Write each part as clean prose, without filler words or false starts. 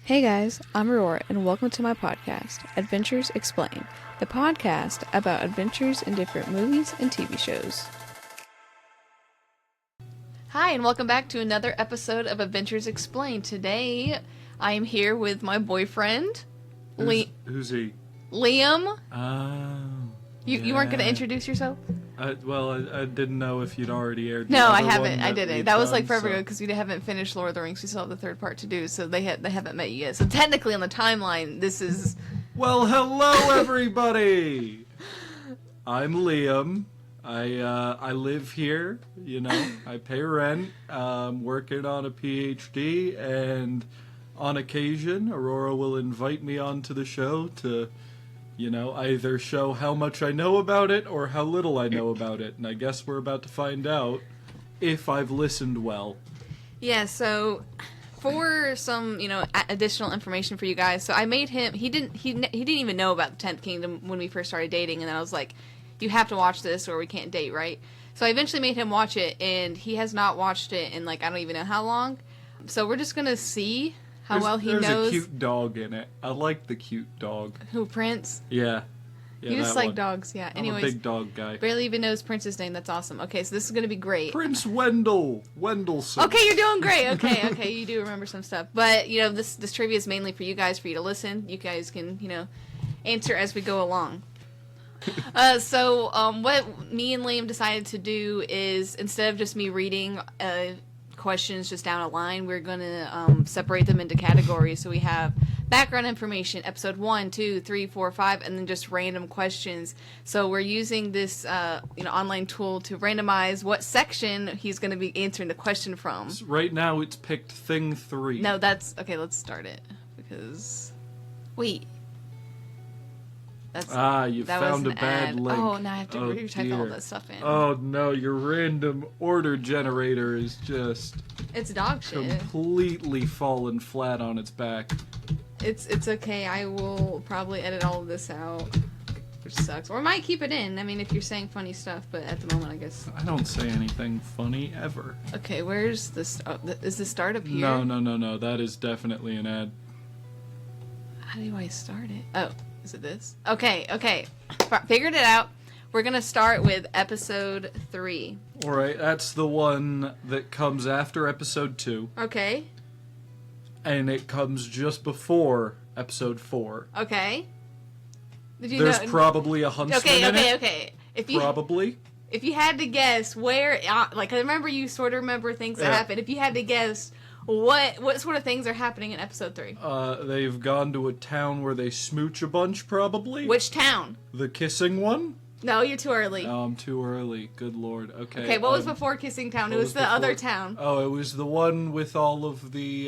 Hey guys, I'm Aurora, and welcome to my podcast, Adventures Explained, the podcast about adventures in different movies and TV shows. Hi, and welcome back to another episode of Adventures Explained. Today, I am here with my boyfriend, Who's he? Liam. Oh. You weren't going to introduce yourself? I didn't know if you'd already aired. No, I haven't. I didn't. That was like forever ago because we haven't finished Lord of the Rings. We still have the third part to do, so they haven't met you yet. So technically, on the timeline, this is. Well, hello everybody. I'm Liam. I live here. You know, I pay rent. Working on a PhD, and on occasion, Aurora will invite me onto the show to, either show how much I know about it or how little I know about it. And I guess we're about to find out if I've listened well. Yeah, so for some, additional information for you guys. So I made him, he didn't even know about the 10th Kingdom when we first started dating. And then I was like, you have to watch this or we can't date, right? So I eventually made him watch it, and he has not watched it in, I don't even know how long. So we're just going to see how well he knows. There's a cute dog in it. I like the cute dog. Who, Prince? Yeah. You just like dogs, yeah. Anyways, I'm a big dog guy. Barely even knows Prince's name. That's awesome. Okay, so this is going to be great. Prince Wendelson. Okay, you're doing great. Okay, you do remember some stuff. But, this trivia is mainly for you guys, for you to listen. You guys can, answer as we go along. What me and Liam decided to do is, instead of just me reading questions just down a line, we're going to separate them into categories. So we have background information, episode 1, 2, 3, 4, 5, and then just random questions. So we're using this online tool to randomize what section he's going to be answering the question from. So right now it's picked thing 3. No, that's okay. Let's start it because wait. You found a bad link. Oh, now I have to retype all that stuff in. Oh no, your random order generator is just... It's dog shit. Completely fallen flat on its back. It's okay. I will probably edit all of this out, which sucks. Or I might keep it in. I mean, if you're saying funny stuff, but at the moment, I guess... I don't say anything funny, ever. Okay, where's this? Is the start up here? No. That is definitely an ad. How do I start it? Oh. Is it this? Okay. Figured it out. We're going to start with episode 3. Alright, that's the one that comes after episode 2. Okay. And it comes just before episode 4. Okay. There's probably a huntsman in it. Okay. Probably. If you had to guess where, I remember you sort of remember things that happened. If you had to guess... What sort of things are happening in episode 3? They've gone to a town where they smooch a bunch, probably. Which town? The kissing one? No, you're too early. Oh, I'm too early. Good lord. Okay. Okay, what was before Kissing Town? It was the other town. Oh, it was the one with all of the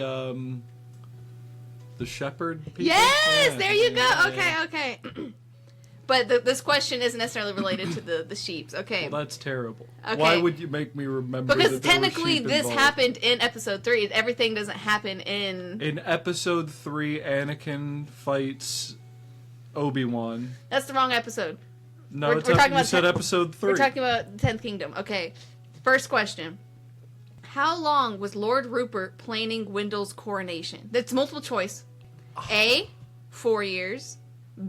shepherd people? Yes! There you go! Okay. But this question isn't necessarily related to the sheeps. Okay. Well, that's terrible. Okay. Why would you make me remember because that there technically were sheep this involved? happened in episode 3. Everything doesn't happen in... In episode 3, Anakin fights Obi-Wan. That's the wrong episode. No, you said episode 3. We're talking about the 10th Kingdom. Okay. First question. How long was Lord Rupert planning Wendell's coronation? That's multiple choice. A, 4 years.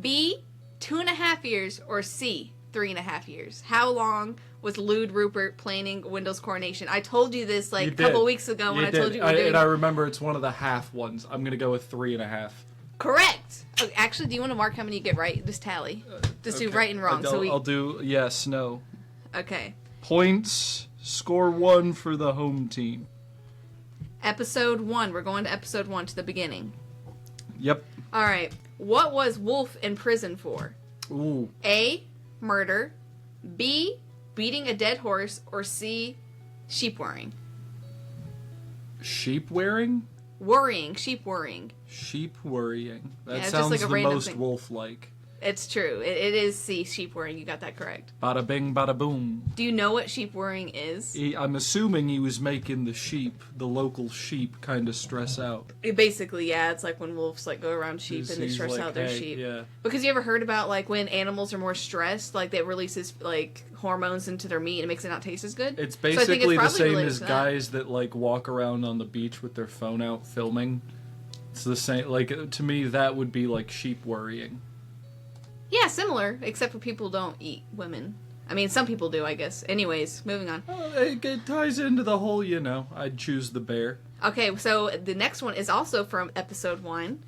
B, 2.5 years, or C, 3.5 years. How long was Lord Rupert planning Wendell's coronation? I told you this a couple weeks ago when I told you we were doing and I remember it's one of the half ones. I'm gonna go with 3.5. Correct. Oh, actually, do you want to mark how many you get right? Just tally. Just do right and wrong. I'll do yes, no. Okay. Points. Score 1 for the home team. Episode 1. We're going to episode 1 to the beginning. Yep. All right. What was Wolf in prison for? Ooh. A, murder. B, beating a dead horse. Or C, sheep worrying. Sheep wearing? Worrying. Sheep worrying. Sheep worrying. That yeah, sounds just the most wolf-like. It's true. It is C, sheep worrying. You got that correct. Bada bing, bada boom. Do you know what sheep worrying is? I'm assuming he was making the local sheep, kind of stress out. Basically, yeah. It's like when wolves go around sheep and they stress out their sheep. Yeah. Because you ever heard about when animals are more stressed, that releases hormones into their meat and it makes it not taste as good? It's basically the same as guys that walk around on the beach with their phone out filming. It's the same. Like, to me, that would be like sheep worrying. Yeah, similar, except for people don't eat women. I mean, some people do, I guess. Anyways, moving on. It ties into the whole, I'd choose the bear. Okay, so the next one is also from episode 1.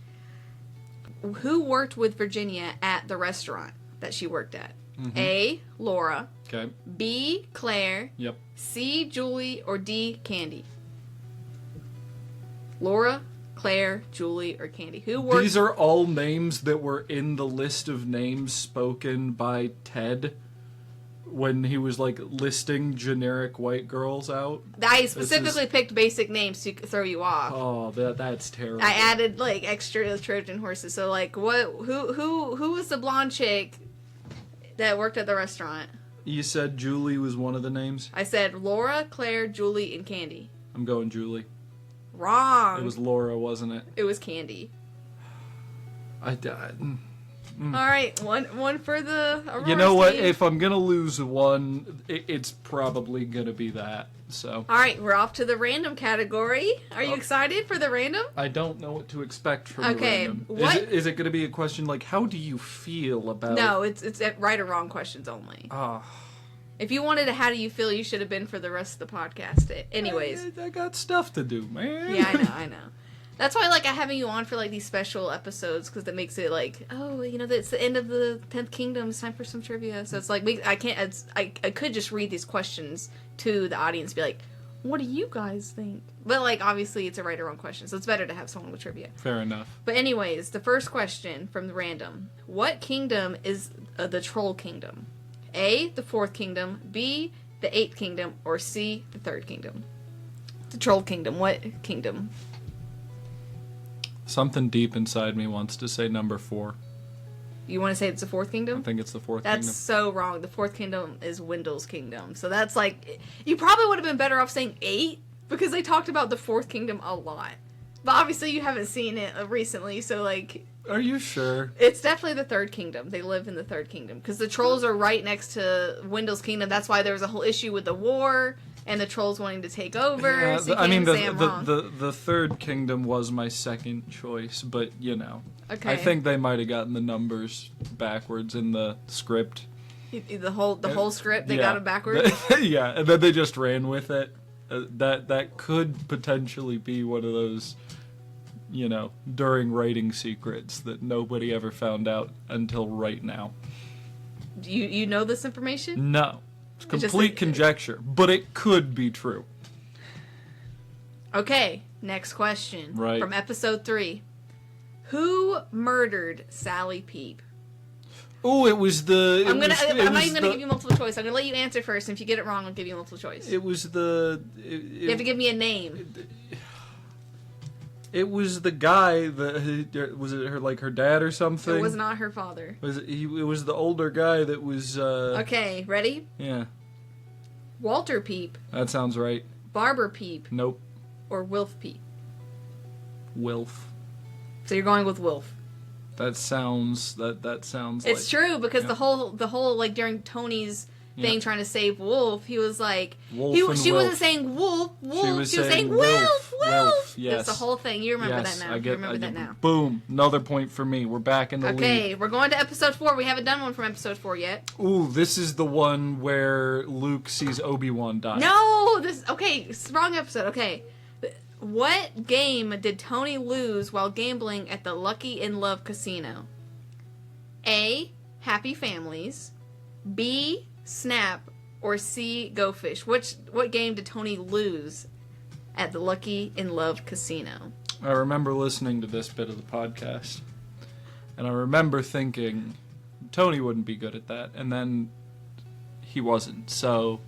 Who worked with Virginia at the restaurant that she worked at? Mm-hmm. A, Laura. Okay. B, Claire. Yep. C, Julie. Or D, Candy. Laura, Claire, Julie, or Candy. Who worked... These are all names that were in the list of names spoken by Ted when he was, like, listing generic white girls out. I specifically picked basic names to throw you off. Oh, that's terrible. I added, like, extra Trojan horses. So, like, who was the blonde chick that worked at the restaurant? You said Julie was one of the names? I said Laura, Claire, Julie, and Candy. I'm going Julie. Wrong. It was Laura, wasn't it? It was Candy. I died. All right, one for the Aurora You know what? team. If I'm gonna lose one, it's probably gonna be that. So. All right, we're off to the random category. Are you excited for the random? I don't know what to expect from the Okay, random. what? Is it gonna be a question like, how do you feel about? No, it's right or wrong questions only. If you wanted a how do you feel, you should have been for the rest of the podcast. Anyways. I got stuff to do, man. Yeah, I know. That's why I like having you on for like these special episodes, because that makes it like, oh, it's the end of the 10th Kingdom. It's time for some trivia. So it's like I could just read these questions to the audience, be like, what do you guys think? But like obviously it's a right or wrong question, so it's better to have someone with trivia. Fair enough. But anyways, the first question from the random: what kingdom is the Troll Kingdom? A, the 4th Kingdom. B, the 8th Kingdom. Or C, the 3rd Kingdom. The Troll Kingdom. What kingdom? Something deep inside me wants to say number 4. You want to say it's the 4th Kingdom? I think it's the 4th That's Kingdom. so wrong. The 4th Kingdom is Wendell's Kingdom. So that's like... You probably would have been better off saying 8, because they talked about the 4th Kingdom a lot. But obviously you haven't seen it recently, so like... Are you sure? It's definitely the 3rd Kingdom. They live in the 3rd Kingdom. Because the trolls are right next to Wendell's Kingdom. That's why there was a whole issue with the war... and the trolls wanting to take over. Yeah, so you can't say I'm wrong. the 3rd Kingdom was my second choice, but Okay. I think they might have gotten the numbers backwards in the script. The whole script, they got it backwards. Yeah, and then they just ran with it. That could potentially be one of those, during writing secrets that nobody ever found out until right now. You know this information? No. It's complete conjecture, but it could be true. Okay, next question. Right. From episode 3. Who murdered Sally Peep? Oh, it was the... I'm not even going to give you multiple choice. I'm going to let you answer first, and if you get it wrong, I'll give you multiple choice. It was the... You have to give me a name. It was the guy that... Was it her dad or something? It was not her father. It was the older guy that was... Okay, ready? Yeah. Walter Peep. That sounds right. Barbara Peep. Nope. Or Wilf Peep. Wilf. So you're going with Wilf. That sounds It's true, because the whole like during Tony's thing trying to save Wolf, he was like she wasn't saying Wolf, she was saying Wolf. Yes. That's the whole thing. You remember that now. You remember that now. Boom. Another point for me. We're back in the lead. Okay, we're going to episode 4. We haven't done one from episode 4 yet. Ooh, this is the one where Luke sees Obi-Wan die. No, it's the wrong episode. Okay. What game did Tony lose while gambling at the Lucky in Love casino? A, Happy Families. B, Snap. Or C, Go Fish. What game did Tony lose at the Lucky in Love casino? I remember listening to this bit of the podcast, and I remember thinking Tony wouldn't be good at that, and then he wasn't. So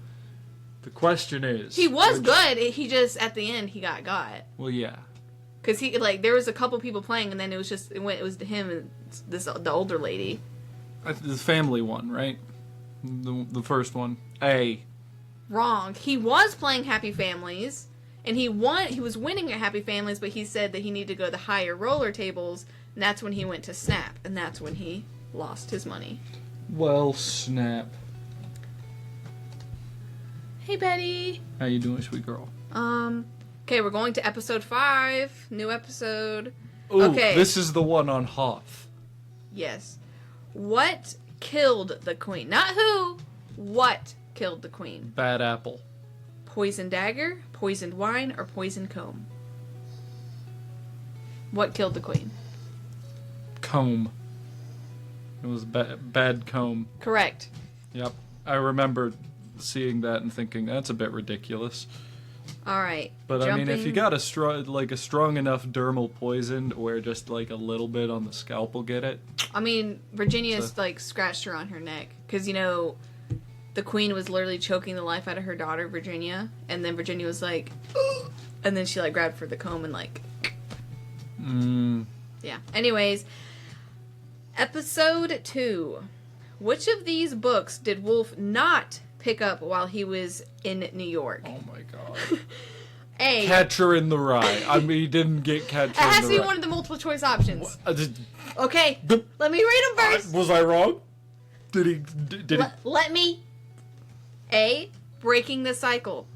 the question is, he was good. He just at the end he got. Well, yeah, because he there was a couple people playing, and then it was to him and the older lady. The family one, right? The first one. A. Wrong. He was playing Happy Families, and he was winning at Happy Families, but he said that he needed to go to the higher roller tables, and that's when he went to Snap, and that's when he lost his money. Well, Snap. Hey, Betty. How you doing, sweet girl? Okay, we're going to episode 5. New episode. Ooh, Okay. this is the one on Hoth. Yes. What killed the queen? Not who. What killed the queen? Bad apple. Poisoned dagger, poisoned wine, or poisoned comb? What killed the queen? Comb. It was bad comb. Correct. Yep. I remember seeing that and thinking, that's a bit ridiculous. All right. But I mean, if you got a strong enough dermal poison where just like a little bit on the scalp will get it. I mean, Virginia's like scratched her on her neck because the queen was literally choking the life out of her daughter Virginia, and then Virginia was like, and then she like grabbed for the comb and like. Yeah. Anyways, episode 2. Which of these books did Wolf not pick up while he was in New York? Oh my god. A. Catcher in the Rye. I mean, he didn't get Catcher in the Rye. It has to be one of the multiple choice options. Okay. The- Let me read them first. Was I wrong? Did he? Let me. A. Breaking the cycle.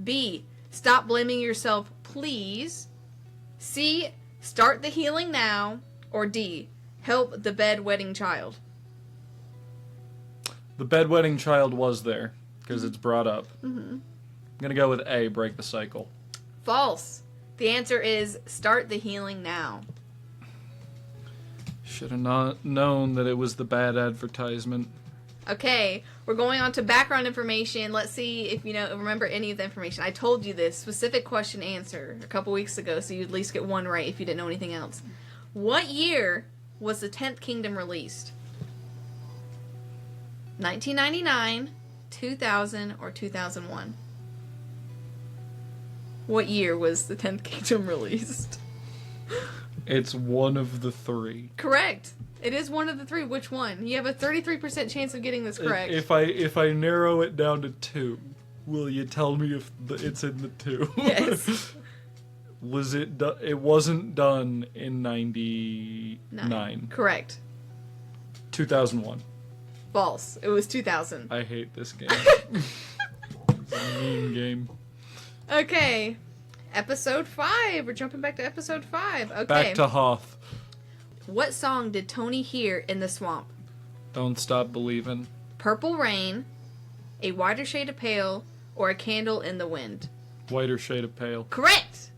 B. Stop blaming yourself, please. C. Start the healing now. Or D. Help the bedwetting child. The bedwetting child was there because it's brought up. Mm-hmm. I'm gonna go with A. Break the cycle. False. The answer is start the healing now. Should have not known that it was the bad advertisement. Okay, we're going on to background information. Let's see if you remember any of the information. I told you this specific question answer a couple weeks ago, so you'd at least get one right if you didn't know anything else. What year was the 10th Kingdom released? 1999, 2000, or 2001? What year was the 10th Kingdom released? It's one of the three. Correct. It is one of the three. Which one? You have a 33% chance of getting this correct. If I narrow it down to 2, will you tell me if it's in the 2? Yes. Was it? It wasn't done in 99. Correct. 2001. False. It was 2000. I hate this game. It's a mean game. Okay. Episode 5. We're jumping back to episode 5. Okay. Back to Hoth. What song did Tony hear in the swamp? Don't Stop Believin'. Purple Rain, A Wider Shade of Pale, or A Candle in the Wind? Whiter Shade of Pale. Correct!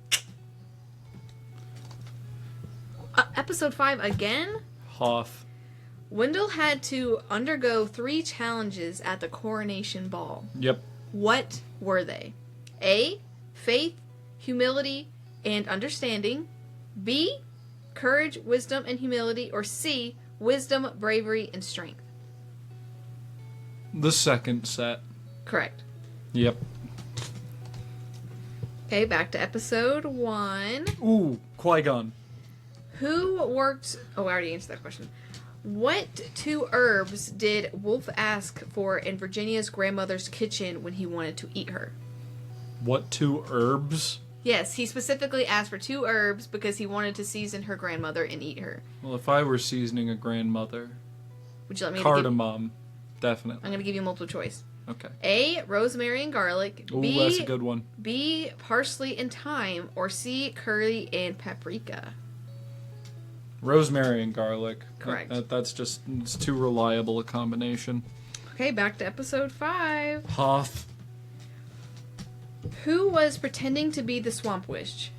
Episode 5 again? Hoth. Wendell had to undergo 3 challenges at the coronation ball. Yep. What were they? A. Faith, humility, and understanding. B. Courage, wisdom, and humility. Or C. Wisdom, bravery, and strength. The second set. Correct. Yep. Okay, back to episode 1. Ooh, Qui-Gon. Who worked... Oh, I already answered that question. What 2 herbs did Wolf ask for in Virginia's grandmother's kitchen when he wanted to eat her? What 2 herbs? Yes, he specifically asked for 2 herbs because he wanted to season her grandmother and eat her. Well, if I were seasoning a grandmother, Would you let me... cardamom, definitely. I'm going to give you multiple choice. Okay. A. Rosemary and garlic. Ooh, B. that's a good one. B. Parsley and thyme. Or C. Curry and paprika. Rosemary and garlic. Correct. That's just, it's too reliable a combination. Okay, back to episode 5. Hoth. Who was pretending to be the Swamp Witch?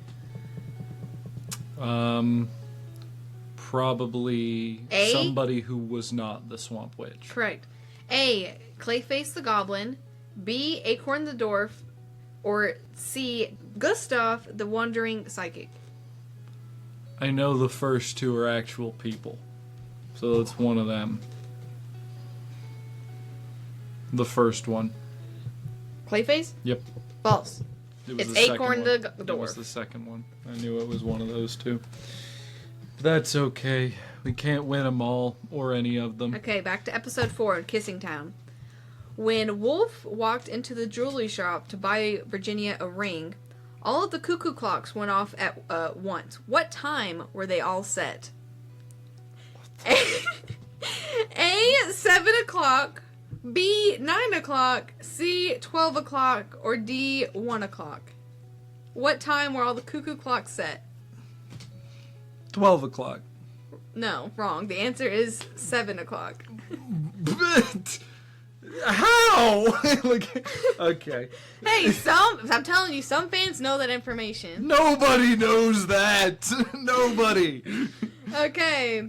Probably A? somebody who was not the Swamp Witch. Correct. A. Clayface the Goblin. B. Acorn the Dwarf. Or C. Gustav the Wandering Psychic. I know the first 2 are actual people, so it's one of them. The first one. Clayface? Yep. False. It was It's the second Acorn one. the It was Dwarf. the second one. I knew it was one of those 2. That's okay. We can't win them all, or any of them. Okay, back to episode 4, Kissing Town. When Wolf walked into the jewelry shop to buy Virginia a ring, all of the cuckoo clocks went off at once. What time were they all set? A. 7 o'clock. B. 9 o'clock. C. 12 o'clock. Or D. 1 o'clock. What time were all the cuckoo clocks set? 12 o'clock. No, wrong. The answer is 7 o'clock. How? Like, okay. Hey, I'm telling you, some fans know that information. Nobody knows that. Nobody. Okay.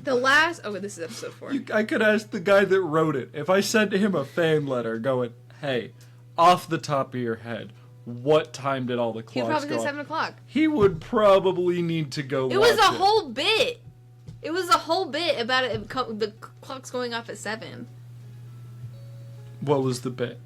The last... Oh, this is episode 4. I could ask the guy that wrote it. If I sent him a fan letter going, hey, off the top of your head, what time did all the clocks go He'd probably say off? 7 o'clock. He would probably need to go It was a whole bit. It was a whole bit about it. The clock's going off at 7. What was the bit?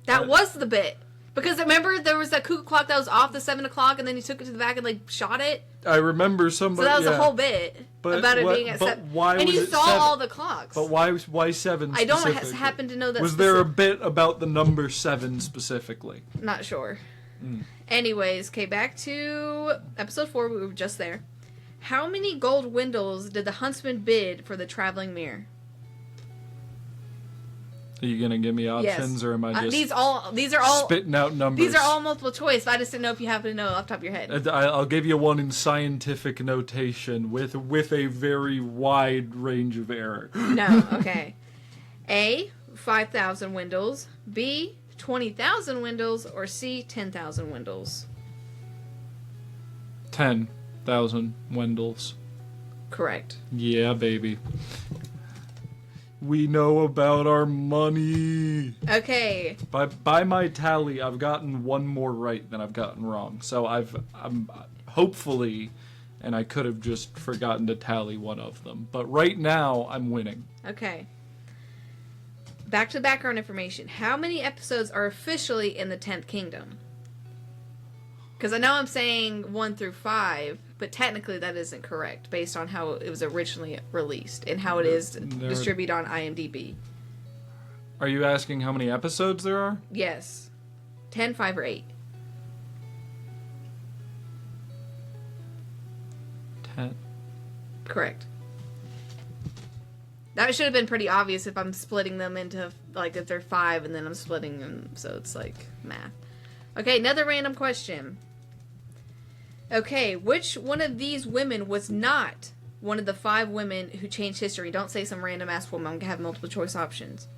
That was the bit. Because remember, there was that cuckoo clock that was off the 7 o'clock, and then he took it to the back and, like, shot it? I remember somebody... So that was a whole bit about it being at 7. Why and was you it saw 7? all the clocks. But why 7 I don't specifically? happen to know that. Was there a bit about the number 7 specifically? Not sure. Anyways, okay, back to episode 4. We were just there. How many gold windows did the huntsman bid for the traveling mirror? Are you gonna give me options, Yes. or am I just These are all spitting out numbers? These are all multiple choice. I just didn't know if you happen to know off the top of your head. I'll give you one in scientific notation with a very wide range of error. No, okay. A, 5,000 windows. B, 20,000 windows. Or C, 10,000 windows. 10,000 Wendels. Correct. Yeah, baby. We know about our money. Okay. By my tally, I've gotten one more right than I've gotten wrong. So I'm hopefully, and I could have just forgotten to tally one of them. But right now, I'm winning. Okay. Back to the background information. How many episodes are officially in the 10th Kingdom? Because I know I'm saying 1 through 5, but technically that isn't correct based on how it was originally released and how it is distributed on IMDb. Are you asking how many episodes there are? Yes. 10, 5, or 8. 10. Correct. That should have been pretty obvious if I'm splitting them into, like, if they're 5 and then I'm splitting them, so it's like math. Okay, another random question. Okay, which one of these women was not one of the 5 women who changed history? Don't say some random ass woman. I'm going to have multiple choice options.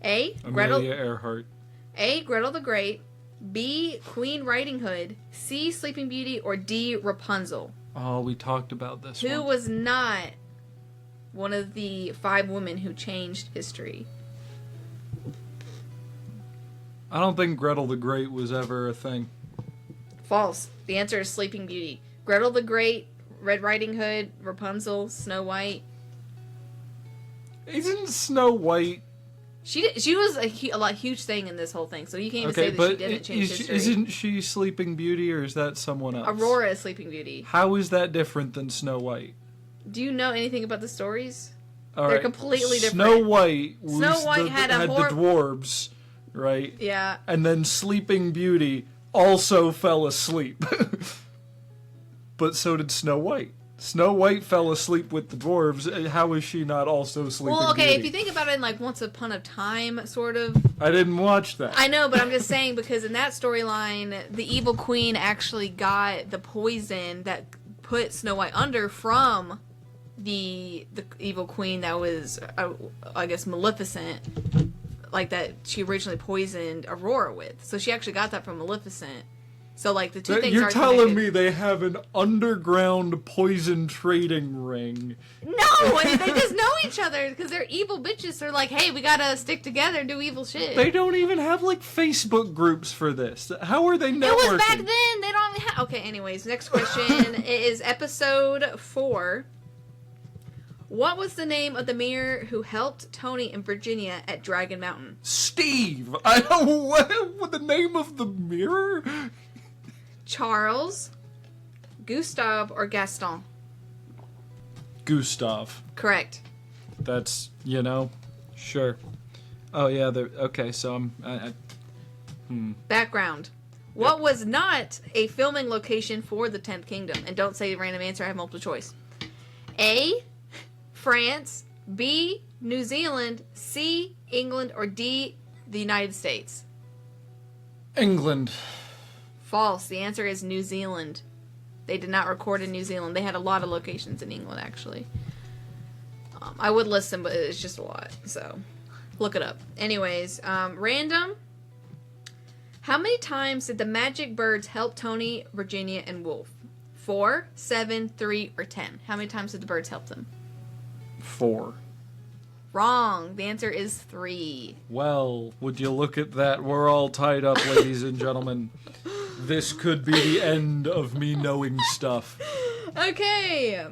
A, Amelia Earhart. A, Gretel the Great. B, Queen Riding Hood. C, Sleeping Beauty. Or D, Rapunzel. Oh, we talked about this Who one. was not one of the 5 women who changed history? I don't think Gretel the Great was ever a thing. False. The answer is Sleeping Beauty. Gretel the Great, Red Riding Hood, Rapunzel, Snow White. Isn't Snow White... She was a huge thing in this whole thing, so you can't even say that she didn't change history. Isn't she Sleeping Beauty, or is that someone else? Aurora is Sleeping Beauty. How is that different than Snow White? Do you know anything about the stories? All They're right. completely different. Snow White had the dwarves, right? Yeah. And then Sleeping Beauty also fell asleep. But so did Snow White. Snow White fell asleep with the dwarves. How is she not also Sleeping Beauty? Well, okay, if you think about it in like Once Upon a Time, sort of. I didn't watch that. I know, but I'm just saying because in that storyline, the evil queen actually got the poison that put Snow White under from the evil queen that was, I guess, Maleficent, like that she originally poisoned Aurora with. So she actually got that from Maleficent. So, like, the two things You're are telling connected. me they have an underground poison trading ring. No! They just know each other because they're evil bitches. They're like, hey, we gotta stick together and do evil shit. They don't even have, like, Facebook groups for this. How are they networking? It was back then. They don't have... Okay, anyways, next question is episode 4. What was the name of the mirror who helped Tony and Virginia at Dragon Mountain? Steve! I don't... What the name of the mirror? Charles, Gustave, or Gaston? Gustav. Correct. That's, sure. Oh, yeah, okay, so Background. What was not a filming location for the 10th Kingdom? And don't say random answer, I have multiple choice. A, France. B, New Zealand. C, England. Or D, the United States? England. False. The answer is New Zealand. They did not record in New Zealand. They had a lot of locations in England, actually. I would listen, but it's just a lot. So, look it up. Anyways, random. How many times did the magic birds help Tony, Virginia, and Wolf? 4, 7, 3, or 10? How many times did the birds help them? 4. Wrong. The answer is 3. Well, would you look at that? We're all tied up, ladies and gentlemen. This could be the end of me knowing stuff. Okay.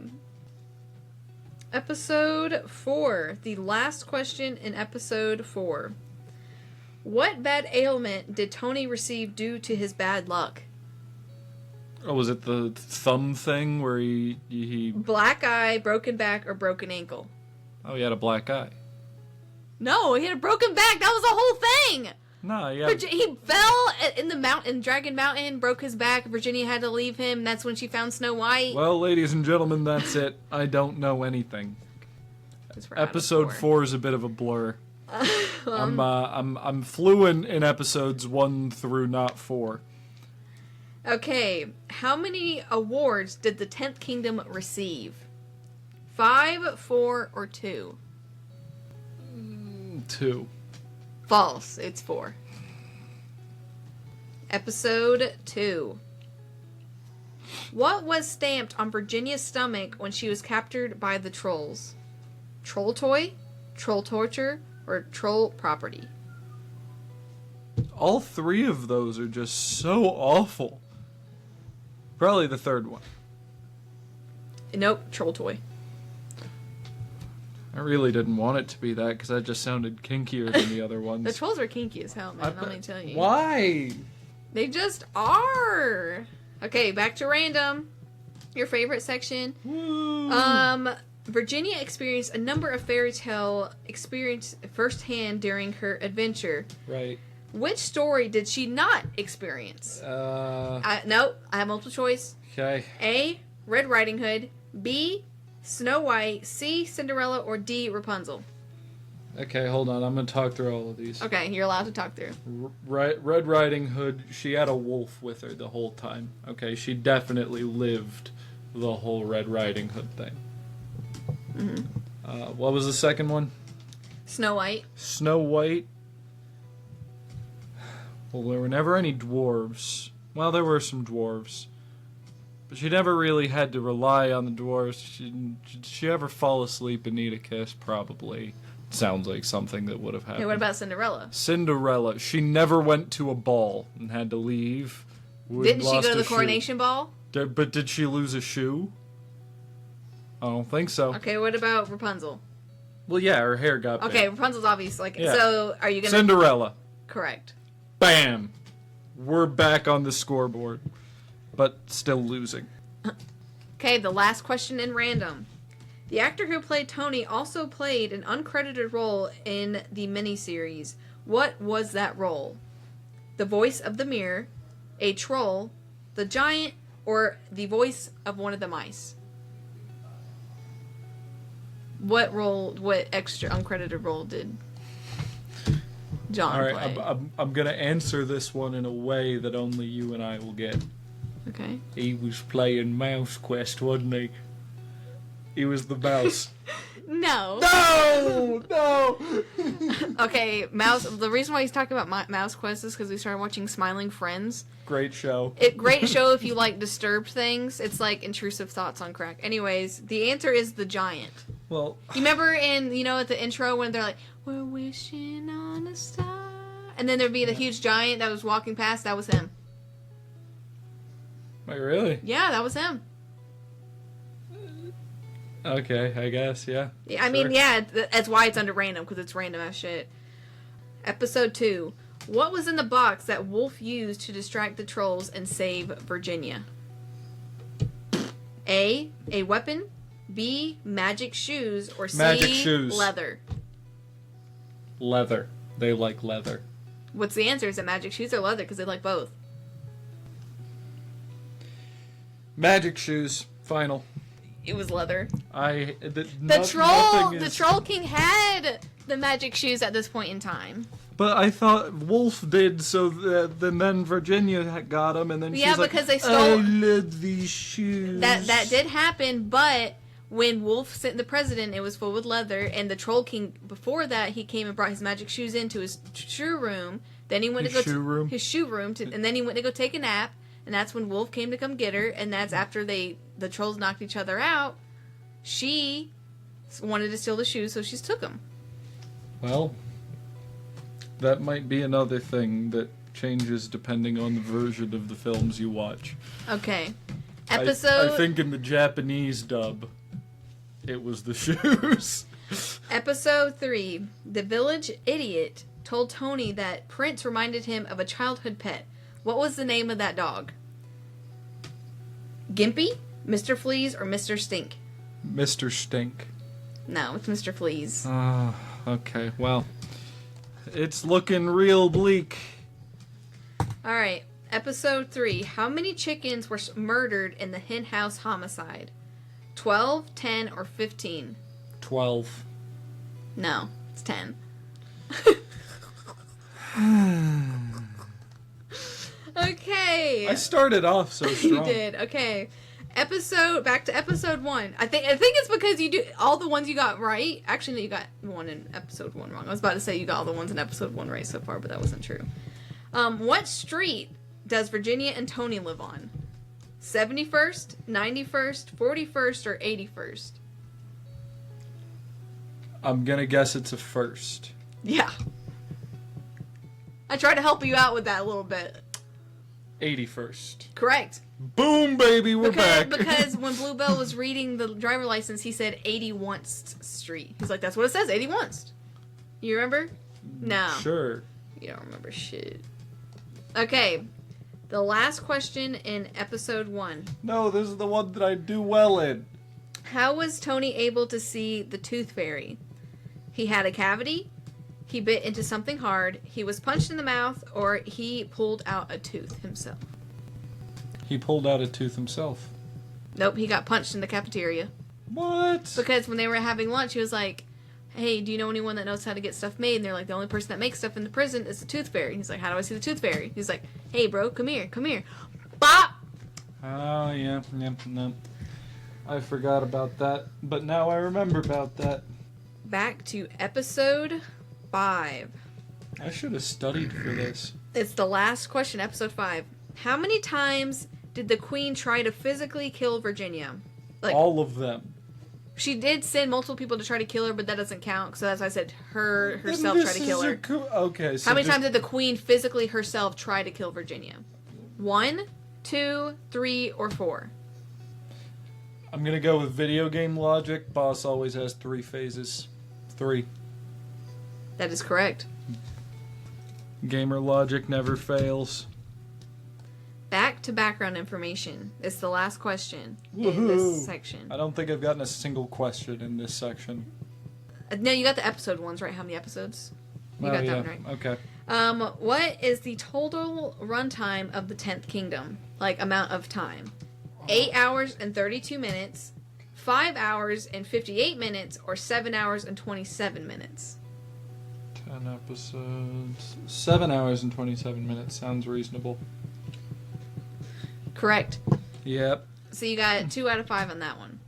Episode 4. The last question in episode 4. What bad ailment did Tony receive due to his bad luck? Oh, was it the thumb thing where he... Black eye, broken back, or broken ankle? Oh, he had a black eye. No, he had a broken back. That was the whole thing. No, yeah. He fell in the mountain, Dragon Mountain, broke his back. Virginia had to leave him. That's when she found Snow White. Well, ladies and gentlemen, that's it. I don't know anything. Episode 4 is a bit of a blur. I'm fluent in episodes 1 through not 4. Okay, how many awards did the 10th Kingdom receive? 5, 4, or 2? 2. False. It's 4. Episode 2. What was stamped on Virginia's stomach when she was captured by the trolls? Troll toy, troll torture, or troll property? All 3 of those are just so awful. Probably the third one. Nope, troll toy. I really didn't want it to be that because that just sounded kinkier than the other ones. The trolls are kinky as hell, man. Let me tell you. Why? They just are. Okay, back to random. Your favorite section. Woo. Virginia experienced a number of fairy tale experience firsthand during her adventure. Right. Which story did she not experience? No, I have multiple choice. Okay. A, Red Riding Hood. B, Snow White. C, Cinderella. Or D, Rapunzel. Okay, hold on. I'm going to talk through all of these. Okay, you're allowed to talk through. Red Riding Hood, she had a wolf with her the whole time. Okay, she definitely lived the whole Red Riding Hood thing. Mm-hmm. What was the second one? Snow White. Snow White. Well, there were never any dwarves. Well, there were some dwarves. But she never really had to rely on the dwarves. Did she ever fall asleep and need a kiss? Probably. Sounds like something that would have happened. Hey, what about Cinderella? Cinderella. She never went to a ball and had to leave. Didn't she go to the coronation ball? But did she lose a shoe? I don't think so. Okay, what about Rapunzel? Well, yeah, her hair got big. Okay, Rapunzel's obvious. Yeah. So, are you gonna... Cinderella. Correct. Bam! We're back on the scoreboard. But still losing. Okay, the last question in random. The actor who played Tony also played an uncredited role in the miniseries. What was that role? The voice of the mirror, a troll, the giant, or the voice of one of the mice? What extra uncredited role did John play? Alright, I'm going to answer this one in a way that only you and I will get. Okay. He was playing Mouse Quest, wasn't he? He was the mouse. No. No! Okay, Mouse. The reason why he's talking about Mouse Quest is because we started watching Smiling Friends. Great show. Great show if you like disturbed things. It's like intrusive thoughts on crack. Anyways, the answer is the giant. Well, you remember at the intro when they're like, "We're wishing on a star," and then there'd be the huge giant that was walking past. That was him. Wait, really? Yeah, that was him. Okay, I guess, yeah. I mean, yeah, that's why it's under random, because it's random as shit. Episode 2. What was in the box that Wolf used to distract the trolls and save Virginia? A weapon. B, magic shoes. Or C, magic shoes. Leather. Leather. They like leather. What's the answer? Is it magic shoes or leather? Because they like both. Magic shoes. Final. It was leather. The Troll King had the magic shoes at this point in time. But I thought Wolf did, so then Virginia got them, and then she's like, because they stole. I love these shoes. That did happen, but when Wolf sent the president, it was full with leather, and the Troll King, before that, he came and brought his magic shoes into his shoe room. Then he went his shoe room, and then he went to go take a nap, and that's when Wolf came to come get her, and that's after the trolls knocked each other out. She wanted to steal the shoes, so she took them. Well, that might be another thing that changes depending on the version of the films you watch. Okay. I think in the Japanese dub, it was the shoes. Episode 3. The village idiot told Tony that Prince reminded him of a childhood pet. What was the name of that dog? Gimpy, Mr. Fleas, or Mr. Stink? Mr. Stink. No, it's Mr. Fleas. Okay. Well, it's looking real bleak. Alright, episode 3. How many chickens were murdered in the hen house homicide? 12, 10, or 15? 12. No, it's 10. Okay. I started off so strong. You did. Okay. Back to episode 1. I think it's because you do all the ones you got right. Actually, no, you got one in episode 1 wrong. I was about to say you got all the ones in episode 1 right so far, but that wasn't true. What street does Virginia and Tony live on? 71st, 91st, 41st, or 81st? I'm gonna guess it's a first. Yeah. I tried to help you out with that a little bit. 81st. Correct. Boom, baby, we're back. Because when Bluebell was reading the driver license, he said 81st Street. He's like, that's what it says, 81st. You remember? No. Sure. You don't remember shit. Okay. The last question in episode 1. No, this is the one that I do well in. How was Tony able to see the tooth fairy? He had a cavity, he bit into something hard, he was punched in the mouth, or he pulled out a tooth himself. He pulled out a tooth himself. Nope, he got punched in the cafeteria. What? Because when they were having lunch, he was like, hey, do you know anyone that knows how to get stuff made? And they're like, the only person that makes stuff in the prison is the tooth fairy. He's like, how do I see the tooth fairy? He's like, hey, bro, come here. Bop! Oh, yeah, no. I forgot about that, but now I remember about that. Back to episode 5. I should have studied for this. It's the last question, episode 5. How many times did the queen try to physically kill Virginia? Like, all of them. She did send multiple people to try to kill her, but that doesn't count. So that's why I said herself tried to kill her. Okay. So how many times did the queen physically herself try to kill Virginia? 1, 2, 3, or 4? I'm gonna go with video game logic. Boss always has 3 phases. 3. That is correct. Gamer logic never fails. Back to background information. It's the last question Woohoo. in this section. I don't think I've gotten a single question in this section. No, you got the episode ones, right? How many episodes? You got that one right. Okay. What is the total runtime of the 10th Kingdom? Like, amount of time. 8 hours and 32 minutes, 5 hours and 58 minutes, or 7 hours and 27 minutes? 10 episodes. 7 hours and 27 minutes. Sounds reasonable. Correct. Yep. So you got 2 out of 5 on that one.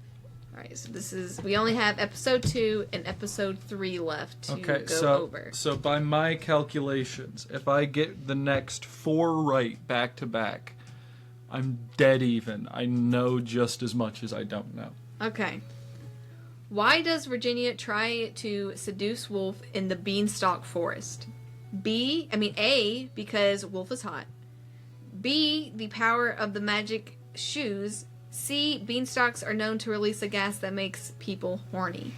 Alright, so we only have episode 2 and episode 3 left to go over. So by my calculations, if I get the next 4 right back to back, I'm dead even. I know just as much as I don't know. Okay. Why does Virginia try to seduce Wolf in the Beanstalk Forest? A, because Wolf is hot. B, the power of the magic shoes. C, beanstalks are known to release a gas that makes people horny.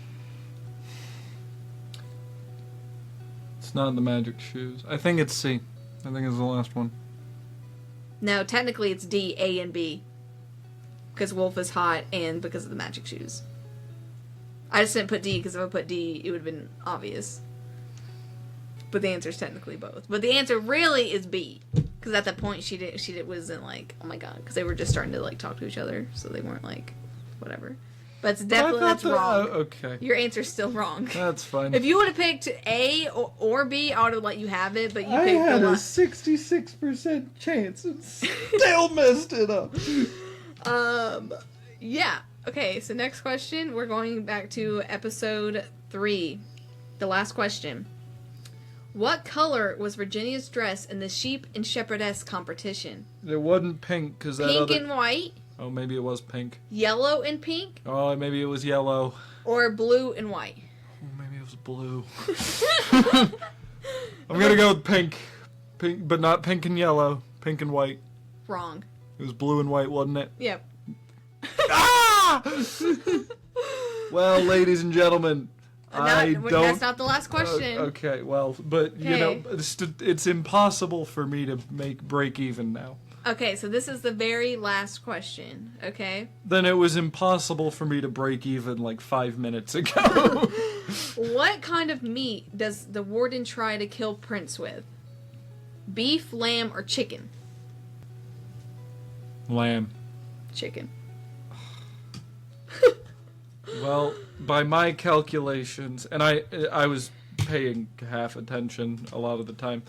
It's not the magic shoes. I think it's C. I think it's the last one. No, technically it's D, A, and B. Because Wolf is hot and because of the magic shoes. I just didn't put D because if I put D, it would have been obvious. But the answer is technically both. But the answer really is B. Because at that point, wasn't like, oh my god. Because they were just starting to like talk to each other. So they weren't like, whatever. But it's definitely that's wrong. Okay. Your answer's still wrong. That's fine. If you would have picked A or B, I would have let you have it, but you I picked had the a 66% chance and still messed it up. Yeah. Okay, so next question. We're going back to episode 3. The last question. What color was Virginia's dress in the sheep and shepherdess competition? It wasn't pink because that Pink other... and white, Oh, maybe it was pink. yellow and pink, Oh, maybe it was yellow. or blue and white? Oh, maybe it was blue. I'm gonna go with pink. Pink, but not pink and yellow. Pink and white. Wrong. It was blue and white, wasn't it? Yep. Ah! Well, ladies and gentlemen, That's not the last question. Okay, well, but you know, it's impossible for me to break even now. Okay, so this is the very last question, okay? Then it was impossible for me to break even like 5 minutes ago. What kind of meat does the warden try to kill Prince with? Beef, lamb, or chicken? Lamb. Chicken. Well, by my calculations, and I was paying half attention a lot of the time,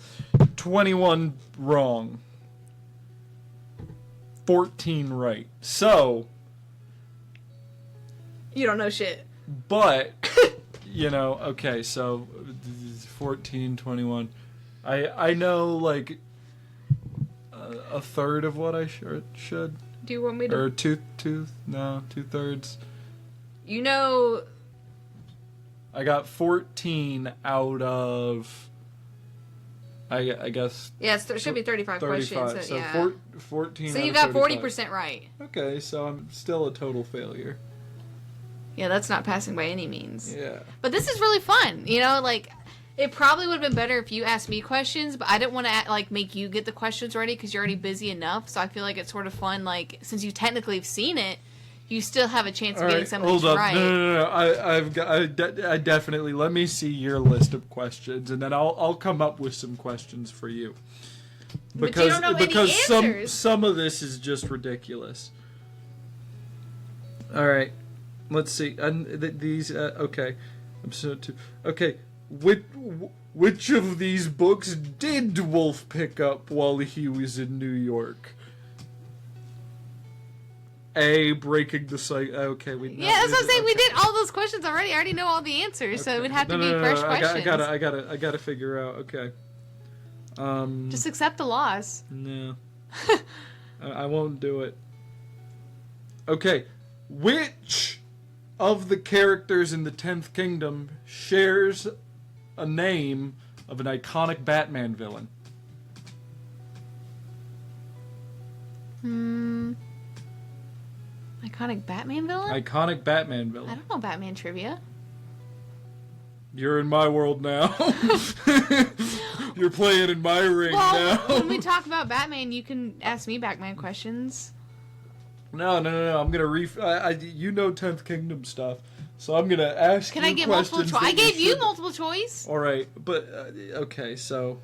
21 wrong. 14 right. So... You don't know shit. But, you know, okay, so 14, 21. I know, like, a third of what I should. Do you want me to... Or two-thirds. You know... I got 14 out of... I guess... Yes, there should be 35 questions. So yeah. 14 So out you of got 35. 40% right. Okay, so I'm still a total failure. Yeah, that's not passing by any means. Yeah. But this is really fun. You know, like, it probably would have been better if you asked me questions, but I didn't want to, like, make you get the questions ready because you're already busy enough. So I feel like it's sort of fun, like, since you technically have seen it, you still have a chance of getting some of these right. No. I definitely, let me see your list of questions, and then I'll come up with some questions for you. But you don't know any answers. Some of this is just ridiculous. All right, let's see. These okay. Okay, which of these books did Wolf pick up while he was in New York? A, breaking the site. Okay, that's what I'm saying. Okay. We did all those questions already. I already know all the answers, so it would have to be fresh questions. I gotta figure out. Okay. Just accept the loss. No. I won't do it. Okay. Which of the characters in the 10th Kingdom shares a name of an iconic Batman villain? Iconic Batman villain? Iconic Batman villain. I don't know Batman trivia. You're in my world now. You're playing in my ring now. When we talk about Batman, you can ask me Batman questions. No. I'm gonna you know 10th Kingdom stuff, so I'm gonna ask. Can you I get multiple choice? I gave you multiple choice. All right, but okay, so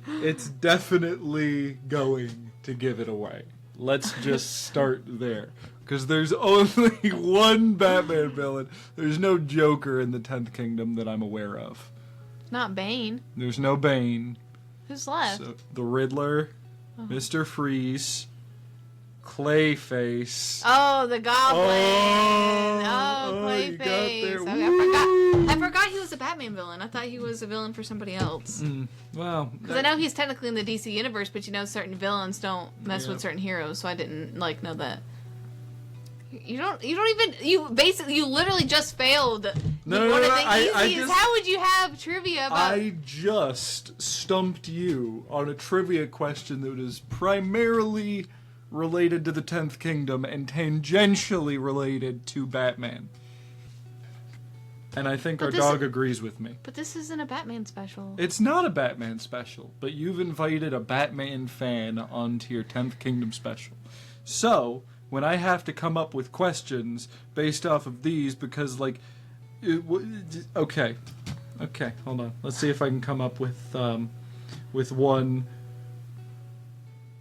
it's definitely going to give it away. Let's just start there. Because there's only one Batman villain. There's no Joker in the 10th Kingdom that I'm aware of. Not Bane. There's no Bane. Who's left? So, the Riddler, Mr. Freeze, Clayface. Oh, the Goblin. Clayface. Okay, I forgot he was a Batman villain. I thought he was a villain for somebody else. Well, because I know he's technically in the DC universe, but you know certain villains don't mess with certain heroes, so I didn't know that. You literally just failed. No, How would you have trivia about... I just stumped you on a trivia question that is primarily related to the 10th Kingdom and tangentially related to Batman. And I think our dog agrees with me. But this isn't a Batman special. It's not a Batman special, but you've invited a Batman fan onto your 10th Kingdom special. So, when I have to come up with questions based off of these, because, like... Okay, hold on. Let's see if I can come up with one...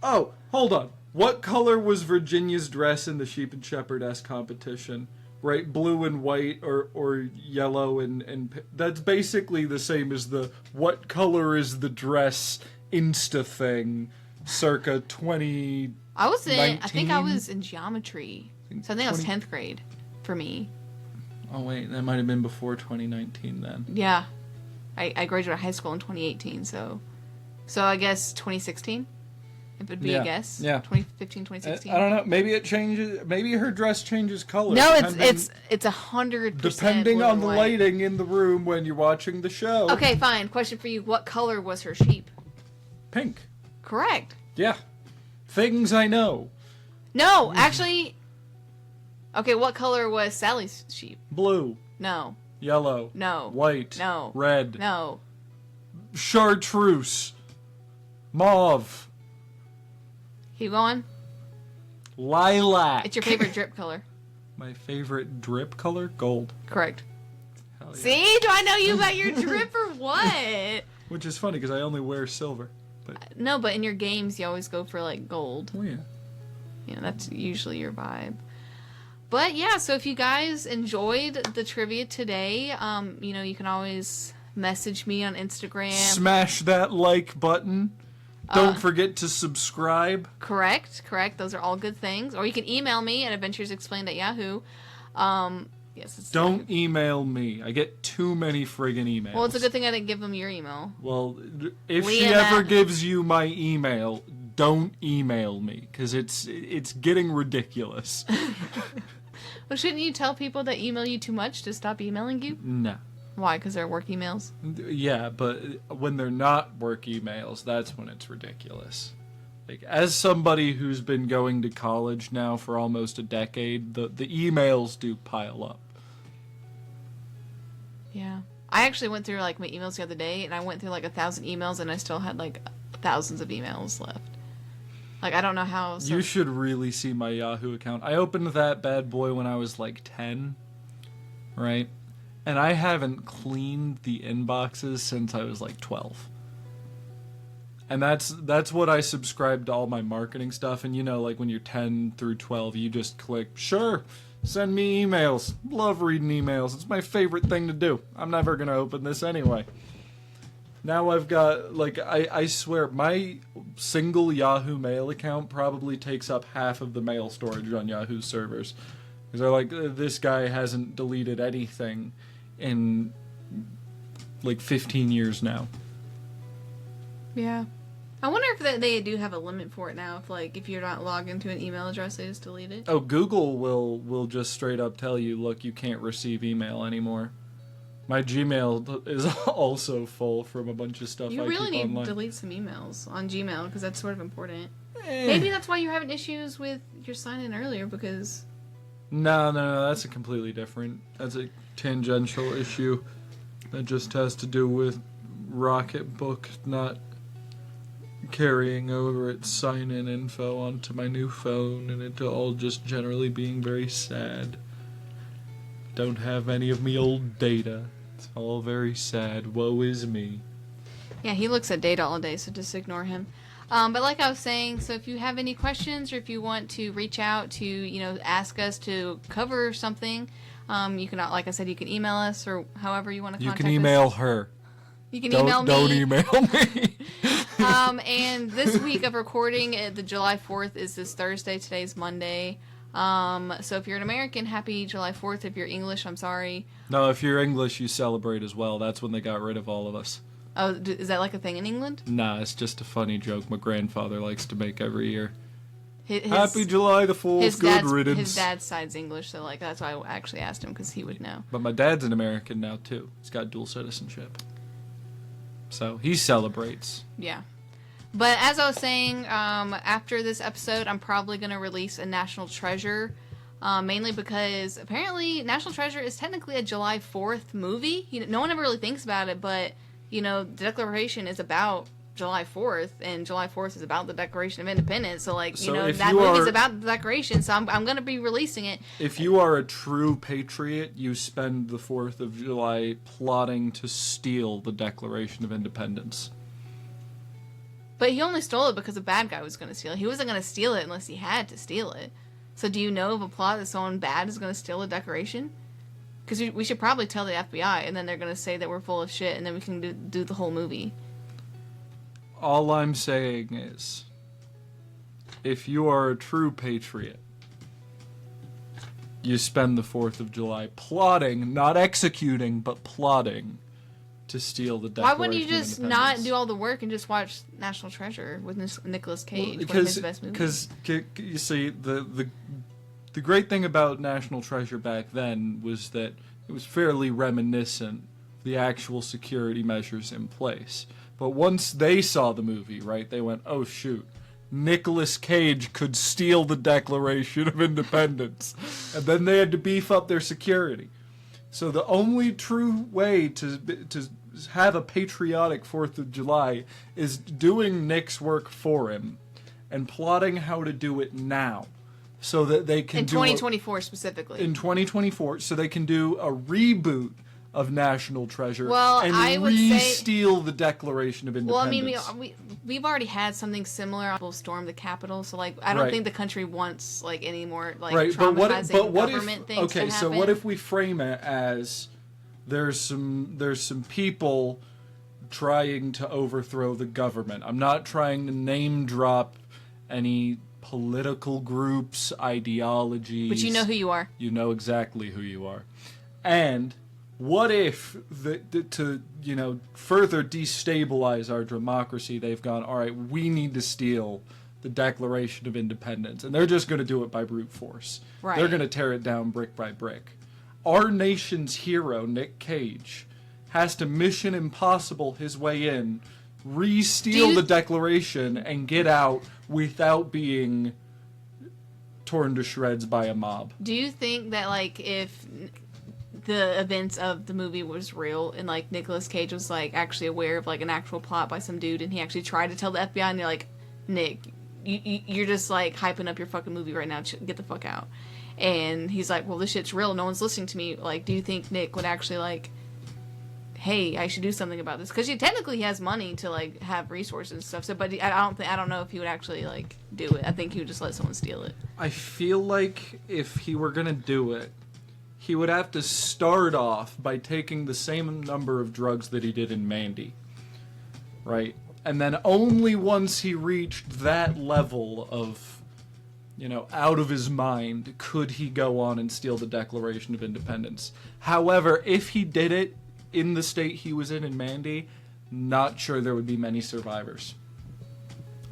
Oh, hold on. What color was Virginia's dress in the Sheep and Shepherdess competition? Right, blue and white, or yellow and that's basically the same as the what color is the dress Insta thing, circa 20. I think I was in geometry, so I think I was 10th grade for me. Oh wait, that might have been before 2019 then. Yeah, I graduated high school in 2018, so I guess 2016. If it'd be a guess. Yeah. 2015, 2016. I don't know. Maybe it changes. Maybe her dress changes color. No, it's 100%. Depending on the lighting in the room when you're watching the show. Okay, fine. Question for you: what color was her sheep? Pink. Correct. Yeah. Things I know. No, actually. Okay, what color was Sally's sheep? Blue. No. Yellow. No. White. No. Red. No. Chartreuse. Mauve. Keep going. Lilac. It's your favorite drip color. My favorite drip color? Gold. Correct. Hell yeah. See? Do I know you about your drip or what? Which is funny because I only wear silver. But no, but in your games you always go for like gold. Oh yeah. Yeah, that's usually your vibe. But yeah, so if you guys enjoyed the trivia today, you can always message me on Instagram. Smash that like button. Don't forget to subscribe. Correct. Those are all good things. Or you can email me at adventuresexplained@yahoo. Yes. Don't email me. I get too many friggin' emails. Well, it's a good thing I didn't give them your email. Well, if she ever gives you my email, don't email me because it's getting ridiculous. Well, shouldn't you tell people that email you too much to stop emailing you? No. Why? Because they're work emails? Yeah, but when they're not work emails, that's when it's ridiculous. Like, as somebody who's been going to college now for almost a decade, the emails do pile up. Yeah. I actually went through, like, my emails the other day, and I went through, like, 1,000 emails, and I still had, like, thousands of emails left. Like, I don't know how... You should really see my Yahoo account. I opened that bad boy when I was, like, 10, right? And I haven't cleaned the inboxes since I was like 12. And that's what I subscribe to all my marketing stuff. And like when you're 10 through 12, you just click, sure, send me emails. Love reading emails. It's my favorite thing to do. I'm never going to open this anyway. Now I've got, like, I swear, my single Yahoo Mail account probably takes up half of the mail storage on Yahoo servers. Because they're like, this guy hasn't deleted anything in like 15 years now. Yeah. I wonder if they do have a limit for it now. If you're not logged into an email address, they just delete it. Oh, Google will just straight up tell you, look, you can't receive email anymore. My Gmail is also full from a bunch of stuff I keep online. You really need to delete some emails on Gmail because that's sort of important. Maybe that's why you're having issues with your sign-in earlier because... No, that's a completely different. That's a tangential issue that just has to do with Rocketbook not carrying over its sign-in info onto my new phone, and it all just generally being very sad. Don't have any of me old data. It's all very sad. Woe is me. Yeah, he looks at data all day, so just ignore him. But like I was saying, so if you have any questions or if you want to reach out to, ask us to cover something, you can, like I said, you can email us or however you want to contact us. You can email her. You can email me. Don't email me. And this week of recording, the July 4th is this Thursday. Today's Monday. So if you're an American, happy July 4th. If you're English, I'm sorry. No, if you're English, you celebrate as well. That's when they got rid of all of us. Oh, is that like a thing in England? Nah, it's just a funny joke my grandfather likes to make every year. Happy July the 4th, good riddance. His dad's side's English, so that's why I actually asked him, because he would know. But my dad's an American now, too. He's got dual citizenship. So, he celebrates. Yeah. But as I was saying, after this episode, I'm probably going to release a National Treasure, mainly because apparently National Treasure is technically a July 4th movie. No one ever really thinks about it, but... the Declaration is about July 4th, and July 4th is about the Declaration of Independence. So, that movie's about the Declaration, so I'm going to be releasing it. If you are a true patriot, you spend the 4th of July plotting to steal the Declaration of Independence. But he only stole it because a bad guy was going to steal it. He wasn't going to steal it unless he had to steal it. So do you know of a plot that someone bad is going to steal a decoration? Because we should probably tell the FBI, and then they're going to say that we're full of shit, and then we can do the whole movie. All I'm saying is, if you are a true patriot, you spend the 4th of July plotting, not executing, but plotting to steal the Declaration Why wouldn't you just of not Independence. do all the work and just watch National Treasure with Nicolas Cage, one of Because his best movies? you see, the great thing about National Treasure back then was that it was fairly reminiscent of the actual security measures in place. But once they saw the movie, right, they went, oh shoot, Nicolas Cage could steal the Declaration of Independence. And then they had to beef up their security. So the only true way to have a patriotic 4th of July is doing Nick's work for him and plotting how to do it now so that they can In 2024 specifically. in 2024 so they can do a reboot of National Treasure Well, and I would say- re-steal the Declaration of Well, I Independence. mean, we've already had something similar. People storm the Capitol, so like I don't Right. think the country wants like any more like Right, traumatizing but what government if things to okay, so happen. what if we frame it as there's some people trying to overthrow the government. I'm not trying to name drop any political groups, ideologies. But you know who you are. You know exactly who you are. And what if to further destabilize our democracy, they've gone, all right, we need to steal the Declaration of Independence, and they're just going to do it by brute force. Right. They're going to tear it down brick by brick. Our nation's hero, Nick Cage, has to Mission Impossible his way in, re-steal the Declaration, and get out without being torn to shreds by a mob. Do you think that like if the events of the movie was real and like Nicolas Cage was like actually aware of like an actual plot by some dude and he actually tried to tell the FBI and they're like, Nick, you're just like hyping up your fucking movie right now, get the fuck out. And he's like, well, this shit's real, no one's listening to me. Like, do you think Nick would actually like, hey, I should do something about this? Because technically he has money to like have resources and stuff. So, but I don't know if he would actually like do it. I think he would just let someone steal it. I feel like if he were gonna do it, he would have to start off by taking the same number of drugs that he did in Mandy, right? And then only once he reached that level of, out of his mind, could he go on and steal the Declaration of Independence. However, if he did it in the state he was in Mandy, not sure there would be many survivors.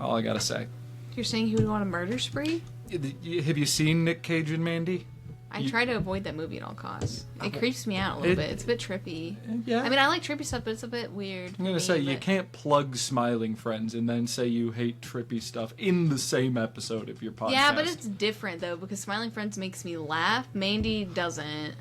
All I gotta say. You're saying he would go on a murder spree? Have you seen Nick Cage in Mandy? I try to avoid that movie at all costs. It creeps me out a little bit. It's a bit trippy. Yeah. I mean, I like trippy stuff, but it's a bit weird. I'm gonna say you can't plug Smiling Friends and then say you hate trippy stuff in the same episode of your podcast. Yeah, but it's different though because Smiling Friends makes me laugh. Mandy doesn't.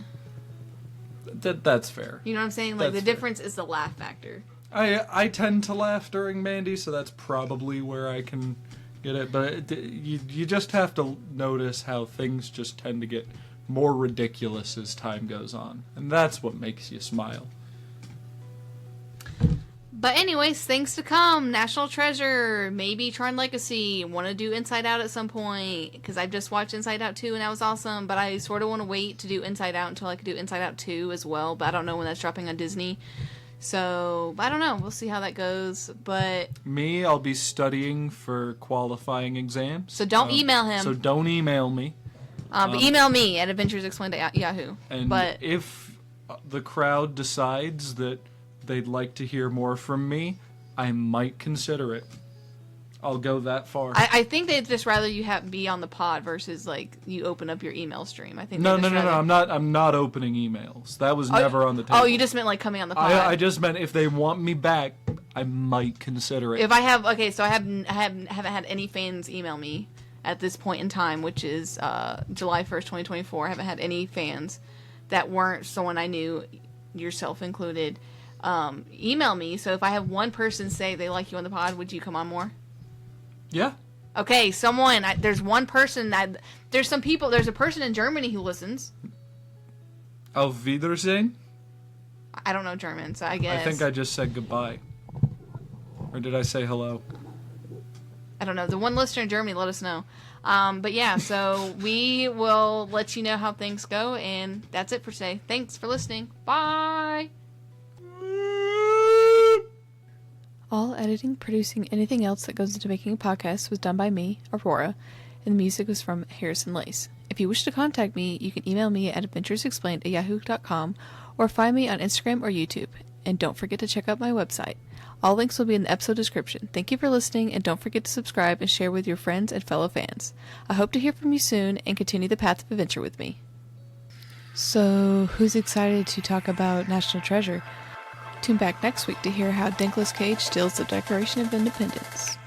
That's fair. You know what I'm saying? Like That's the difference is the laugh factor. I tend to laugh during Mandy, so that's probably where I can get it. But you just have to notice how things just tend to get more ridiculous as time goes on, and that's what makes you smile. But anyways, things to come. National Treasure, maybe Tron Legacy. Want to do Inside Out at some point because I've just watched Inside Out 2 and that was awesome. But I sort of want to wait to do Inside Out until I could do Inside Out 2 as well. But I don't know when that's dropping on Disney. So I don't know. We'll see how that goes. But Me, I'll be studying for qualifying exams. So don't email him. So don't email me. But email me at adventuresexplained@yahoo. And but if the crowd decides that they'd like to hear more from me, I might consider it. I'll go that far. I think they'd just rather you be on the pod versus like you open up your email stream. I think No. rather... I'm not opening emails. That was never on the table. Oh, you just meant like coming on the pod. I just meant if they want me back, I might consider it. If I have so I haven't had any fans email me at this point in time, which is July 1st, 2024. I haven't had any fans that weren't someone I knew, yourself included, email me. So if I have one person say they like you on the pod, would you come on more? Yeah. Okay, there's one person there's some people, there's a person in Germany who listens. Auf Wiedersehen? I don't know German, so I guess. I think I just said goodbye. Or did I say hello? I don't know. The one listener in Germany, let us know. But yeah, so we will let you know how things go, and that's it for today. Thanks for listening. Bye! All editing, producing, anything else that goes into making a podcast was done by me, Aurora, and the music was from Harrison Lace. If you wish to contact me, you can email me at adventuresexplained@yahoo.com or find me on Instagram or YouTube. And don't forget to check out my website. All links will be in the episode description. Thank you for listening, and don't forget to subscribe and share with your friends and fellow fans. I hope to hear from you soon and continue the path of adventure with me. So, who's excited to talk about National Treasure? Tune back next week to hear how Dinkless Cage steals the Declaration of Independence.